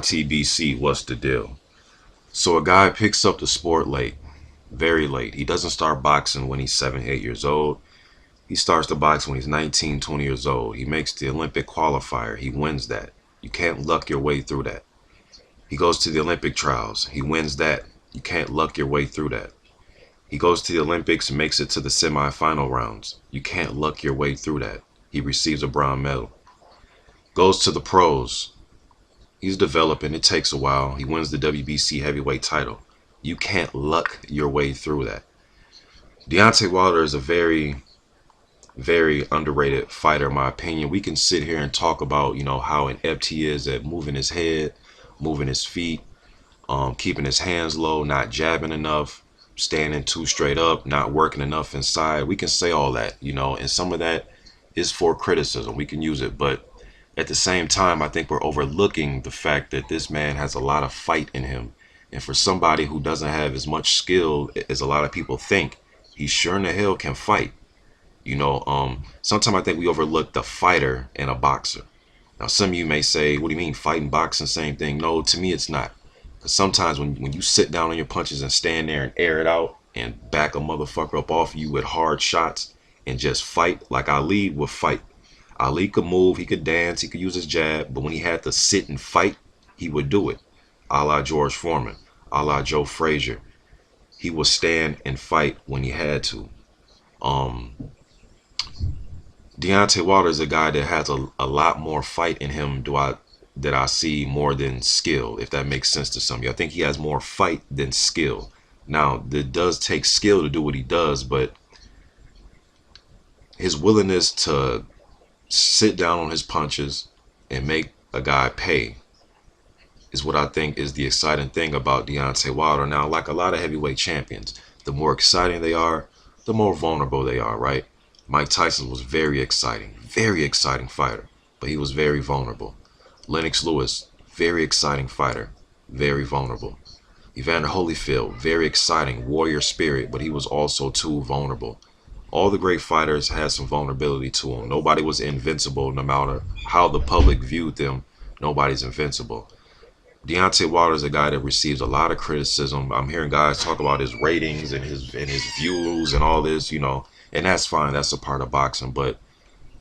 TBC, what's the deal? So a guy picks up the sport late, very late. He doesn't start boxing when he's 7, 8 years old. He starts to box when he's 19, 20 years old. He makes the Olympic qualifier. He wins that. You can't luck your way through that. He goes to the Olympic trials. He wins that. You can't luck your way through that. He goes to the Olympics and makes it to the semifinal rounds. You can't luck your way through that. He receives a bronze medal. Goes to the pros. He's developing. It takes a while. He wins the WBC heavyweight title. You can't luck your way through that. Deontay Wilder is a very, very underrated fighter, in my opinion. We can sit here and talk about, how inept he is at moving his head, moving his feet, keeping his hands low, not jabbing enough, standing too straight up, not working enough inside. We can say all that, and some of that is for criticism. We can use it, but at the same time, I think we're overlooking the fact that this man has a lot of fight in him. And for somebody who doesn't have as much skill as a lot of people think, he sure in the hell can fight. Sometimes I think we overlook the fighter and a boxer. Now, some of you may say, what do you mean, fighting, boxing, same thing? No, to me, it's not. Because sometimes when you sit down on your punches and stand there and air it out and back a motherfucker up off you with hard shots and just fight like Ali would fight. Ali could move, he could dance, he could use his jab, but when he had to sit and fight, he would do it. A la George Foreman, a la Joe Frazier. He would stand and fight when he had to. Deontay Wilder is a guy that has a lot more fight in him that I see more than skill, if that makes sense to some of you. I think he has more fight than skill. Now, it does take skill to do what he does, but his willingness to sit down on his punches and make a guy pay is what I think is the exciting thing about Deontay Wilder. Now, like a lot of heavyweight champions, the more exciting they are, the more vulnerable they are, right? Mike Tyson was very exciting fighter, but he was very vulnerable. Lennox Lewis, very exciting fighter, very vulnerable. Evander Holyfield, very exciting, warrior spirit, but he was also too vulnerable. All the great fighters had some vulnerability to them. Nobody was invincible, no matter how the public viewed them. Nobody's invincible. Deontay Wilder is a guy that receives a lot of criticism. I'm hearing guys talk about his ratings and his views and all this, and that's fine. That's a part of boxing. But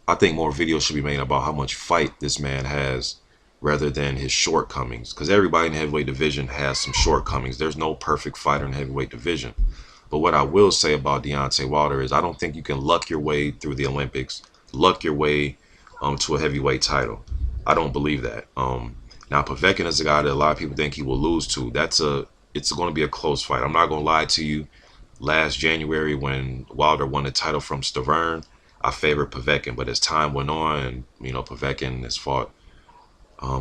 I think more videos should be made about how much fight this man has rather than his shortcomings. Because everybody in the heavyweight division has some shortcomings. There's no perfect fighter in the heavyweight division. But what I will say about Deontay Wilder is I don't think you can luck your way through the Olympics, luck your way to a heavyweight title. I don't believe that. Now, Povetkin is a guy that a lot of people think he will lose to. It's going to be a close fight. I'm not going to lie to you. Last January when Wilder won the title from Stavern, I favored Povetkin. But as time went on, and Povetkin has fought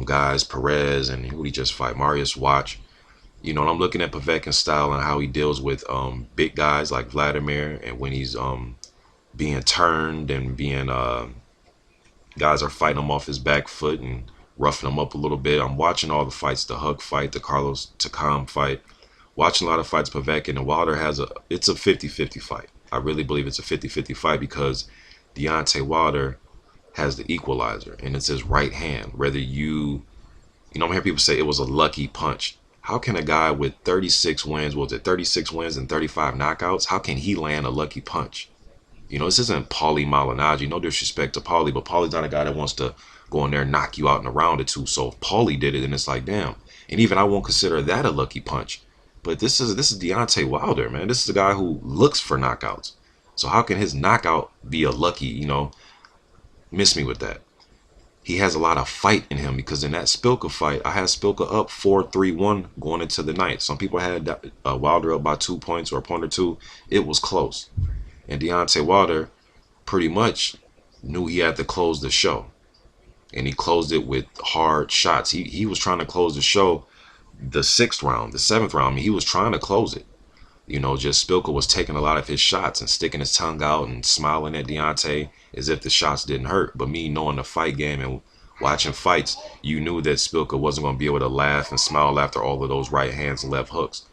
guys, Perez, and who did he just fight? Marius Watch. And I'm looking at Povetkin's style and how he deals with big guys like Vladimir, and when he's being turned and being guys are fighting him off his back foot and roughing him up a little bit. I'm watching all the fights, the Hug fight, the Carlos Takam fight, watching a lot of fights. Povetkin and Wilder it's a 50-50 fight. I really believe it's a 50-50 fight because Deontay Wilder has the equalizer, and it's his right hand. Whether I'm hearing people say it was a lucky punch. How can a guy with 36 wins, 36 wins and 35 knockouts, how can he land a lucky punch? This isn't Paulie Malignaggi. No disrespect to Paulie, but Paulie's not a guy that wants to go in there and knock you out in a round or two. So if Paulie did it, then it's like, damn. And even I won't consider that a lucky punch. But this is Deontay Wilder, man. This is a guy who looks for knockouts. So how can his knockout be a lucky, miss me with that? He has a lot of fight in him because in that Spilka fight, I had Spilka up 4-3-1 going into the night. Some people had Wilder up by 2 points or a point or two. It was close. And Deontay Wilder pretty much knew he had to close the show. And he closed it with hard shots. He was trying to close the show the 6th round, the 7th round. I mean, he was trying to close it. Just Spilka was taking a lot of his shots and sticking his tongue out and smiling at Deontay as if the shots didn't hurt. But me knowing the fight game and watching fights, you knew that Spilka wasn't going to be able to laugh and smile after all of those right hands and left hooks.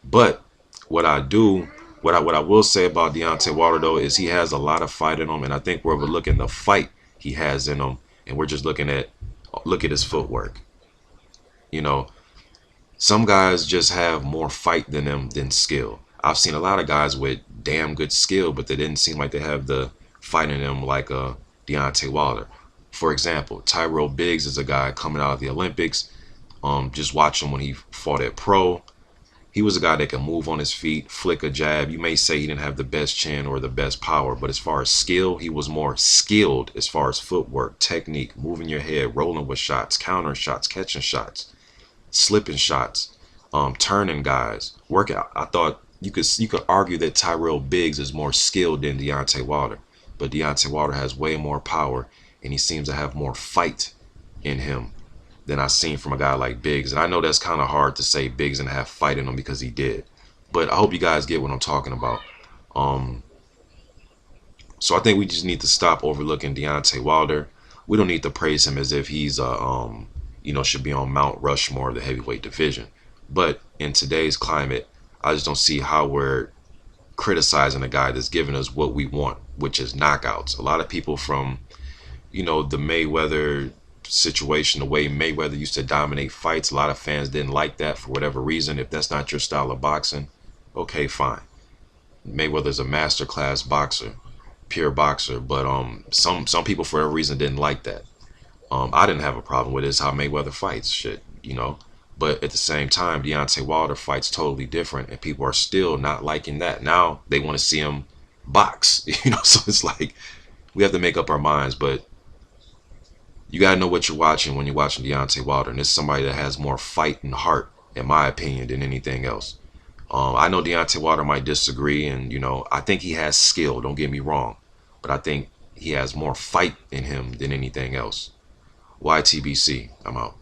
But what I will say about Deontay Wilder, though, is he has a lot of fight in him. And I think we're overlooking the fight he has in him. And we're just look at his footwork. You know, some guys just have more fight than them than skill. I've seen a lot of guys with damn good skill, but they didn't seem like they have the fight in them like Deontay Wilder. For example, Tyrell Biggs is a guy coming out of the Olympics. Just watch him when he fought at pro. He was a guy that can move on his feet, flick a jab. You may say he didn't have the best chin or the best power, but as far as skill, he was more skilled as far as footwork, technique, moving your head, rolling with shots, countering shots, catching shots, slipping shots, turning guys, workout. I thought you could argue that Tyrell Biggs is more skilled than Deontay Wilder, but Deontay Wilder has way more power, and he seems to have more fight in him than I've seen from a guy like Biggs. And I know that's kind of hard to say Biggs and have fight in him because he did. But I hope you guys get what I'm talking about. Um, so I think we just need to stop overlooking Deontay Wilder. We don't need to praise him as if he's should be on Mount Rushmore of the heavyweight division. But in today's climate, I just don't see how we're criticizing a guy that's giving us what we want, which is knockouts. A lot of people from the Mayweather situation, the way Mayweather used to dominate fights, a lot of fans didn't like that for whatever reason. If that's not your style of boxing, okay, fine. Mayweather's a masterclass boxer, pure boxer, but some people for whatever reason didn't like that. I didn't have a problem with it. It's how Mayweather fights, shit. But at the same time, Deontay Wilder fights totally different, and people are still not liking that. Now they want to see him box, So it's like we have to make up our minds, but you gotta know what you're watching when you're watching Deontay Wilder, and it's somebody that has more fight and heart, in my opinion, than anything else. I know Deontay Wilder might disagree, and I think he has skill. Don't get me wrong, but I think he has more fight in him than anything else. YTBC, I'm out.